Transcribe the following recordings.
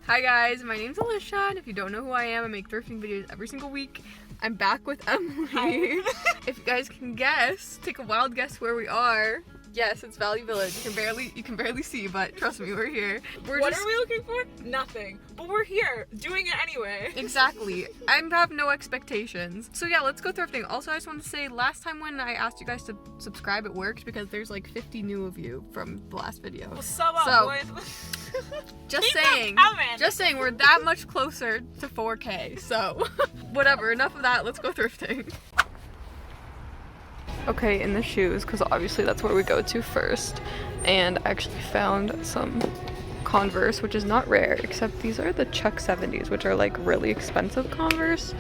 Hi guys, my name's Alicia, and if you don't know who I am, I make thrifting videos every single week. I'm back with Emily. If you guys can guess, take a wild guess where we are. Yes, it's Valley Village. You can barely see, but trust me, we're here. What are we looking for? Nothing. But we're here, doing it anyway. Exactly. I have no expectations. So yeah, let's go thrifting. Also, I just want to say, last time when I asked you guys to subscribe, it worked because there's like 50 new of you from the last video. Well, sub up, boys. Just saying, we're that much closer to 4K. So whatever, enough of that. Let's go thrifting. Okay, in the shoes, because obviously that's where we go to first. And I actually found some Converse, which is not rare, except these are the Chuck 70s, which are like really expensive Converse.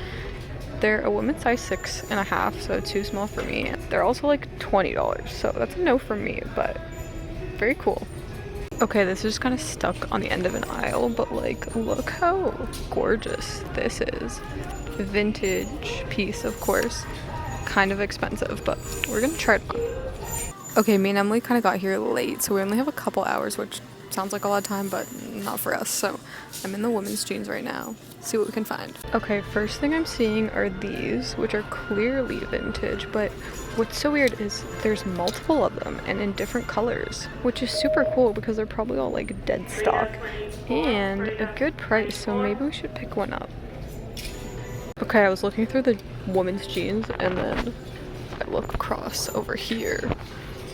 They're a women's size 6.5, so too small for me. They're also like $20, so that's a no from me, but very cool. Okay, this is just kind of stuck on the end of an aisle, but like, look how gorgeous this is. Vintage piece, of course. Kind of expensive, but we're gonna try it on. Okay, me and Emily kind of got here late, so we only have a couple hours, which sounds like a lot of time, but not for us. So I'm in the women's jeans right now. See what we can find. Okay, first thing I'm seeing are these, which are clearly vintage, but what's so weird is there's multiple of them and in different colors, which is super cool because they're probably all like dead stock and a good price, so maybe we should pick one up. Okay, I was looking through the women's jeans and then I look across over here.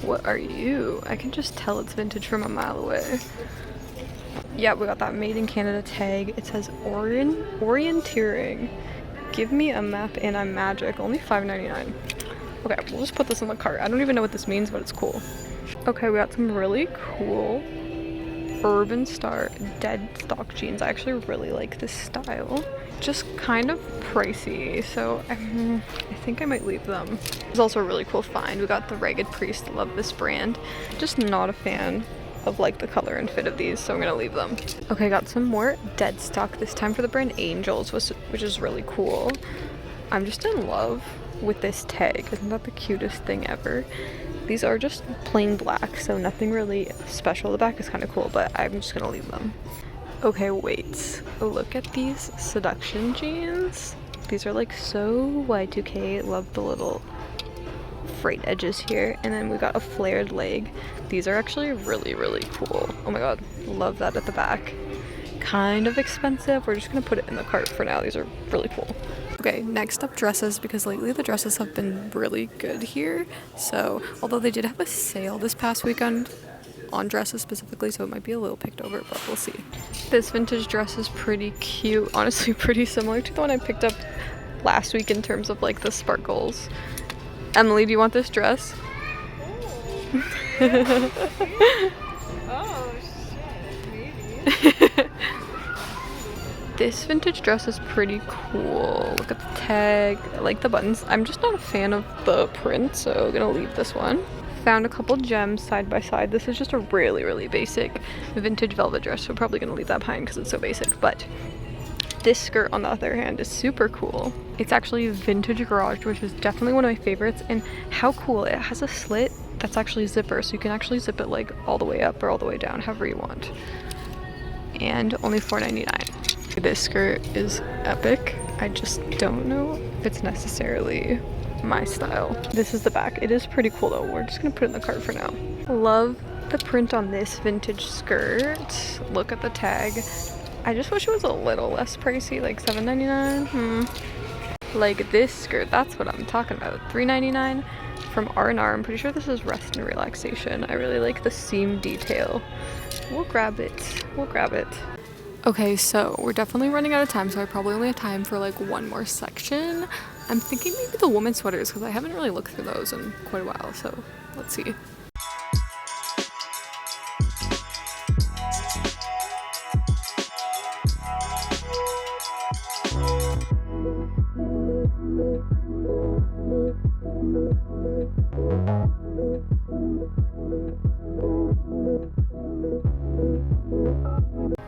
What are you? I can just tell it's vintage from a mile away. Yeah, we got that made in Canada tag. It says orienteering. Give me a map and I'm magic. Only $5.99. Okay, we'll just put this in the cart. I don't even know what this means, but it's cool. Okay, we got some really cool Urban Star dead stock jeans. I actually really like this style. Just kind of pricey, so I think I might leave them. It's also a really cool find. We got the Ragged Priest. Love this brand. Just not a fan of like the color and fit of these, so I'm gonna leave them. Okay, got some more dead stock, this time for the brand Angels, which is really cool. I'm just in love with this tag. Isn't that the cutest thing ever? These are just plain black, so nothing really special. The back is kind of cool, but I'm just gonna leave them. Okay, wait. Look at these Seduction jeans. These are like so Y2K. Love the little frayed edges here. And then we got a flared leg. These are actually really, really cool. Oh my god, love that at the back. Kind of expensive. We're just gonna put it in the cart for now. These are really cool. Okay, next up dresses, because lately the dresses have been really good here. So, although they did have a sale this past weekend on dresses specifically, so it might be a little picked over, but we'll see. This vintage dress is pretty cute. Honestly, pretty similar to the one I picked up last week in terms of like the sparkles. Emily, do you want this dress? Oh, shit, maybe. This vintage dress is pretty cool. Look at the tag. I like the buttons. I'm just not a fan of the print, so I'm gonna leave this one. Found a couple gems side by side. This is just a really, really basic vintage velvet dress, so probably gonna leave that behind because it's so basic. But this skirt, on the other hand, is super cool. It's actually vintage garage, which is definitely one of my favorites. And how cool, it has a slit that's actually a zipper, so you can actually zip it like all the way up or all the way down, however you want. And only $4.99. This skirt is epic. I just don't know if it's necessarily my style. This is the back. It is pretty cool though. We're just gonna put it in the cart for now. Love the print on this vintage skirt. Look at the tag. I just wish it was a little less pricey, like $7.99. Like this skirt, that's what I'm talking about. $3.99 from R&R. I'm pretty sure this is Rest and Relaxation. I really like the seam detail. We'll grab it. We'll grab it. Okay, so we're definitely running out of time, so I probably only have time for like one more section. I'm thinking maybe the women's sweaters, because I haven't really looked through those in quite a while, so let's see.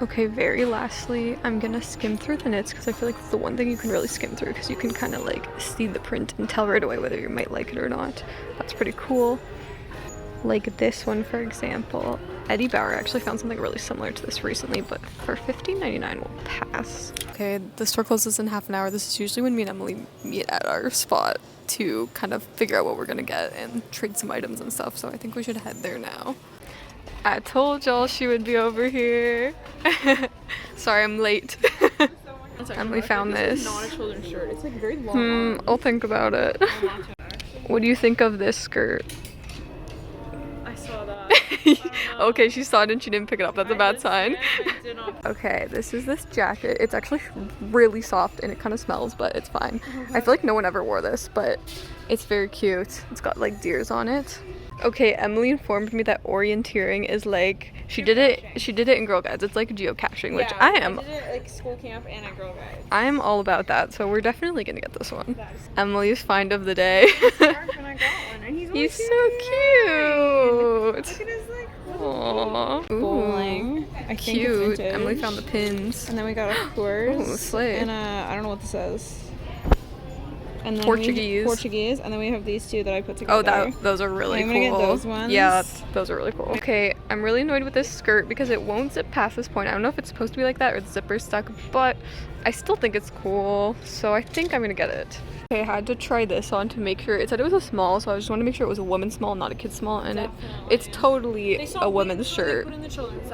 Okay, very lastly, I'm gonna skim through the knits because I feel like it's the one thing you can really skim through because you can kind of like see the print and tell right away whether you might like it or not. That's pretty cool. Like this one, for example. Eddie Bauer actually found something really similar to this recently, but for $15.99 we'll pass. Okay, the store closes in half an hour. This is usually when me and Emily meet at our spot to kind of figure out what we're gonna get and trade some items and stuff, so I think we should head there now. I told y'all she would be over here. Sorry, I'm late. Emily found this. It's not a children's shirt. It's like very long. I'll think about it. What do you think of this skirt? I saw that. Okay, she saw it and she didn't pick it up. That's a bad sign. I did not. Okay, this is this jacket. It's actually really soft and it kind of smells, but it's fine. I feel like no one ever wore this, but it's very cute. It's got like deers on it. Okay, Emily informed me that orienteering is like she did it in Girl Guides. It's like geocaching, which I am. I did it at like school camp and at Girl Guides. I am all about that, so we're definitely gonna get this one. Emily's find of the day. And I got one, and He's so cute. Look at his like Aww. bowling. I think Cute. it's vintage. Emily found the pins. And then we got a Coors. Ooh, slay. And I don't know what this is. And then Portuguese. and then we have these two that I put together. Oh, those are really I'm cool. gonna get those ones. Yeah, those are really cool. Okay, I'm really annoyed with this skirt because it won't zip past this point. I don't know if it's supposed to be like that or the zipper's stuck, but I still think it's cool, so I think I'm gonna get it. Okay, I had to try this on to make sure. It said it was a small, so I just wanted to make sure it was a woman's small, not a kid's small, and it's totally a woman's shirt.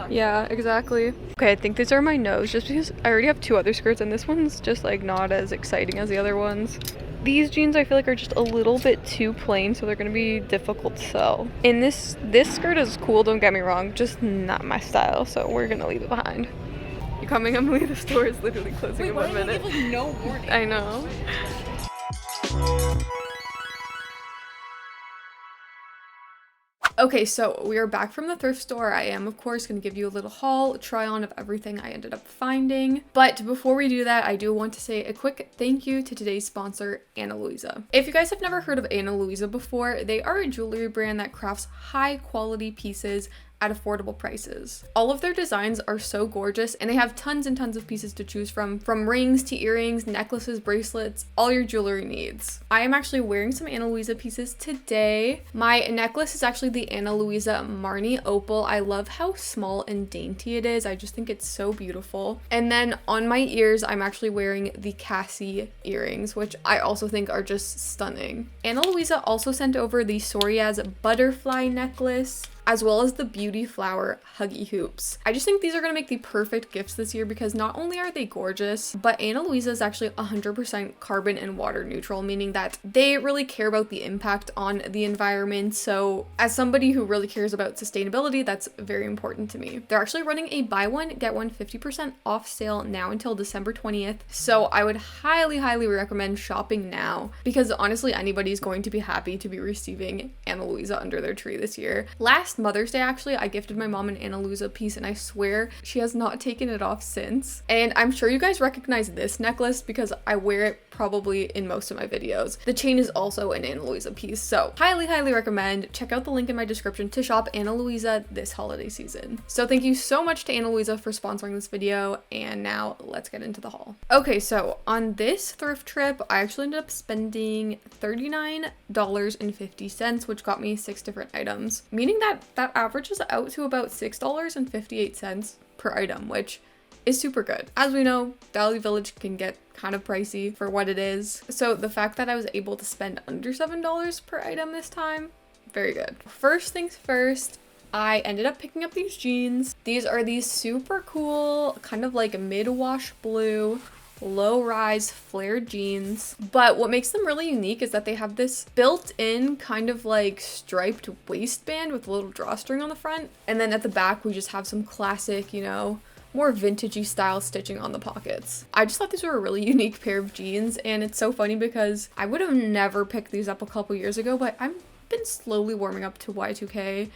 Yeah, exactly. Okay, I think these are my nose just because I already have two other skirts and this one's just like not as exciting as the other ones. These jeans I feel like are just a little bit too plain, so they're gonna be difficult to sell. And this skirt is cool, don't get me wrong, just not my style, so we're gonna leave it behind. You coming, Emily? The store is literally closing in 1 minute. Give, like, no warning. I know. Okay, so we are back from the thrift store. I am, of course, going to give you a little haul, try on of everything I ended up finding. But before we do that, I do want to say a quick thank you to today's sponsor, Ana Luisa. If you guys have never heard of Ana Luisa before, they are a jewelry brand that crafts high quality pieces at affordable prices. All of their designs are so gorgeous and they have tons and tons of pieces to choose from rings to earrings, necklaces, bracelets, all your jewelry needs. I am actually wearing some Ana Luisa pieces today. My necklace is actually the Ana Luisa Marni Opal. I love how small and dainty it is. I just think it's so beautiful. And then on my ears, I'm actually wearing the Cassie earrings, which I also think are just stunning. Ana Luisa also sent over the Soriaz butterfly necklace, as well as the Beauty Flower Huggy Hoops. I just think these are gonna make the perfect gifts this year because not only are they gorgeous, but Ana Luisa is actually 100% carbon and water neutral, meaning that they really care about the impact on the environment. So as somebody who really cares about sustainability, that's very important to me. They're actually running a buy one, get one 50% off sale now until December 20th. So I would highly, highly recommend shopping now because honestly, anybody's going to be happy to be receiving Ana Luisa under their tree this year. Last Mother's Day, actually, I gifted my mom an Ana Luisa piece and I swear she has not taken it off since. And I'm sure you guys recognize this necklace because I wear it probably in most of my videos. The chain is also an Ana Luisa piece, so highly, highly recommend. Check out the link in my description to shop Ana Luisa this holiday season. So thank you so much to Ana Luisa for sponsoring this video, and now let's get into the haul. Okay, so on this thrift trip, I actually ended up spending $39.50, which got me 6 different items, meaning that averages out to about $6.58 per item, which is super good. As we know, Value Village can get kind of pricey for what it is. So the fact that I was able to spend under $7 per item this time, very good. First things first, I ended up picking up these jeans. These are these super cool, kind of like mid-wash blue, low-rise flared jeans, but what makes them really unique is that they have this built-in kind of like striped waistband with a little drawstring on the front, and then at the back we just have some classic, you know, more vintagey style stitching on the pockets. I just thought these were a really unique pair of jeans, and it's so funny because I would have never picked these up a couple years ago, but I've been slowly warming up to Y2K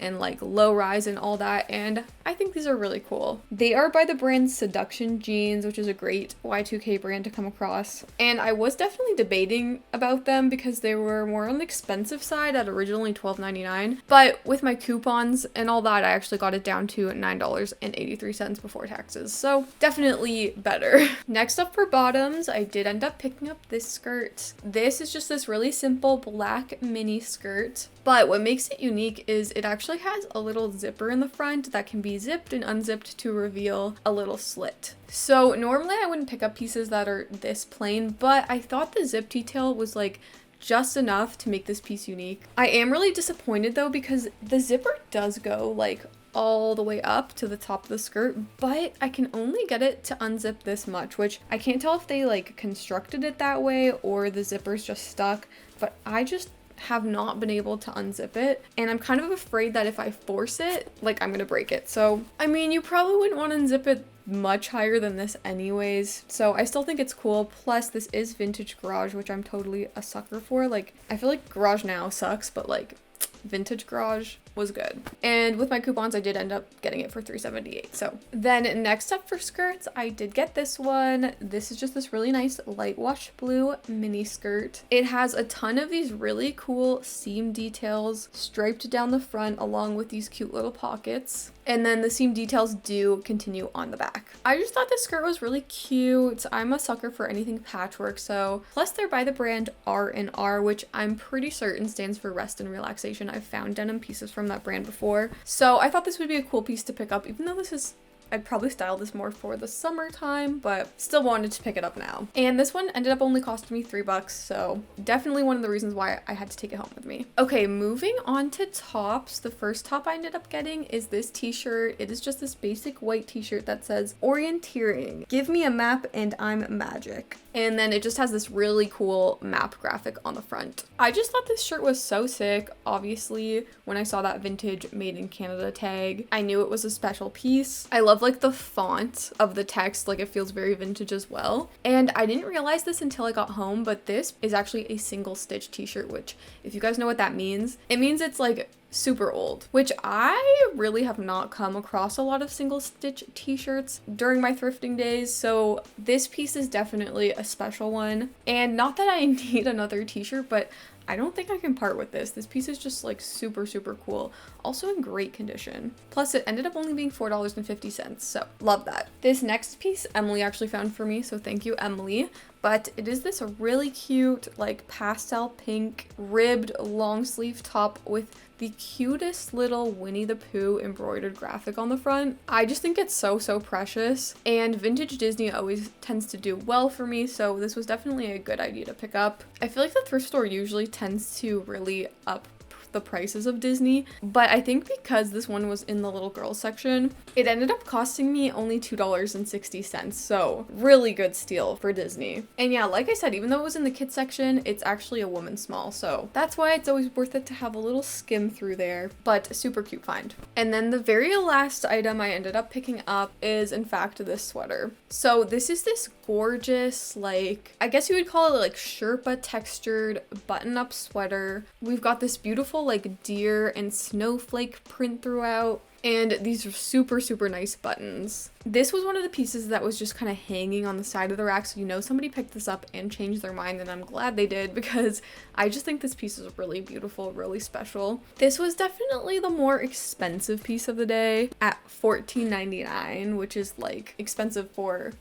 and like low rise and all that, and I think these are really cool. They are by the brand Seduction Jeans, which is a great Y2K brand to come across, and I was definitely debating about them because they were more on the expensive side at originally $12.99, but with my coupons and all that, I actually got it down to $9.83 before taxes, so definitely better. Next up for bottoms, I did end up picking up this skirt. This is just this really simple black mini skirt, but what makes it unique is it actually has a little zipper in the front that can be zipped and unzipped to reveal a little slit. So normally I wouldn't pick up pieces that are this plain, but I thought the zip detail was like just enough to make this piece unique. I am really disappointed though because the zipper does go like all the way up to the top of the skirt, but I can only get it to unzip this much, which I can't tell if they like constructed it that way or the zipper's just stuck, but I just have not been able to unzip it, and I'm kind of afraid that if I force it, like I'm gonna break it. So I mean, you probably wouldn't want to unzip it much higher than this anyways, so I still think it's cool. Plus this is vintage garage, which I'm totally a sucker for. Like I feel like garage now sucks, but like vintage garage was good. And with my coupons, I did end up getting it for $3.78. So then next up for skirts, I did get this one. This is just this really nice light wash blue mini skirt. It has a ton of these really cool seam details striped down the front along with these cute little pockets. And then the seam details do continue on the back. I just thought this skirt was really cute. I'm a sucker for anything patchwork, so plus they're by the brand R&R, which I'm pretty certain stands for rest and relaxation. I've found denim pieces from that brand before, so I thought this would be a cool piece to pick up, even though this is, I'd probably style this more for the summertime, but still wanted to pick it up now. And this one ended up only costing me $3, so definitely one of the reasons why I had to take it home with me. Okay, moving on to tops. The first top I ended up getting is this t-shirt. It is just this basic white t-shirt that says orienteering, give me a map and I'm magic. And then it just has this really cool map graphic on the front. I just thought this shirt was so sick. Obviously, when I saw that vintage made in Canada tag, I knew it was a special piece. I love like the font of the text, like it feels very vintage as well. And I didn't realize this until I got home, but this is actually a single stitch t-shirt, which if you guys know what that means, it means it's like super old, which I really have not come across a lot of single stitch t-shirts during my thrifting days, so this piece is definitely a special one. And not that I need another t-shirt, but I don't think I can part with this. This piece is just like super, super cool. Also in great condition. Plus it ended up only being $4.50, so love that. This next piece Emily actually found for me, so thank you, Emily. But it is this really cute like pastel pink ribbed long sleeve top with the cutest little Winnie the Pooh embroidered graphic on the front. I just think it's so, so precious, and vintage Disney always tends to do well for me, so this was definitely a good idea to pick up. I feel like the thrift store usually tends to really up the prices of Disney, but I think because this one was in the little girls section, it ended up costing me only $2.60, so really good steal for Disney. And yeah, like I said, even though it was in the kids section, it's actually a woman's small, so that's why it's always worth it to have a little skim through there, but super cute find. And then the very last item I ended up picking up is in fact this sweater. So this is this gorgeous, like, I guess you would call it like Sherpa textured button-up sweater. We've got this beautiful like deer and snowflake print throughout, and these are super, super nice buttons. This was one of the pieces that was just kind of hanging on the side of the rack, so you know somebody picked this up and changed their mind, and I'm glad they did because I just think this piece is really beautiful, really special. This was definitely the more expensive piece of the day at $14.99, which is like expensive for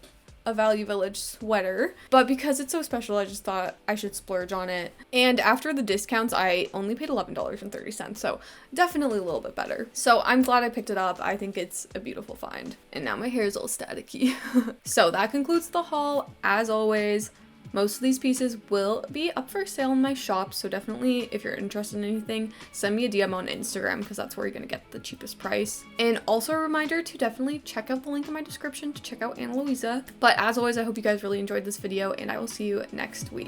a Value Village sweater, but because it's so special, I just thought I should splurge on it. And after the discounts, I only paid $11.30, so definitely a little bit better. So I'm glad I picked it up. I think it's a beautiful find. And now my hair is all staticky. So that concludes the haul. As always, most of these pieces will be up for sale in my shop, so definitely if you're interested in anything, send me a DM on Instagram because that's where you're gonna get the cheapest price. And also a reminder to definitely check out the link in my description to check out Ana Luisa. But as always, I hope you guys really enjoyed this video, and I will see you next week.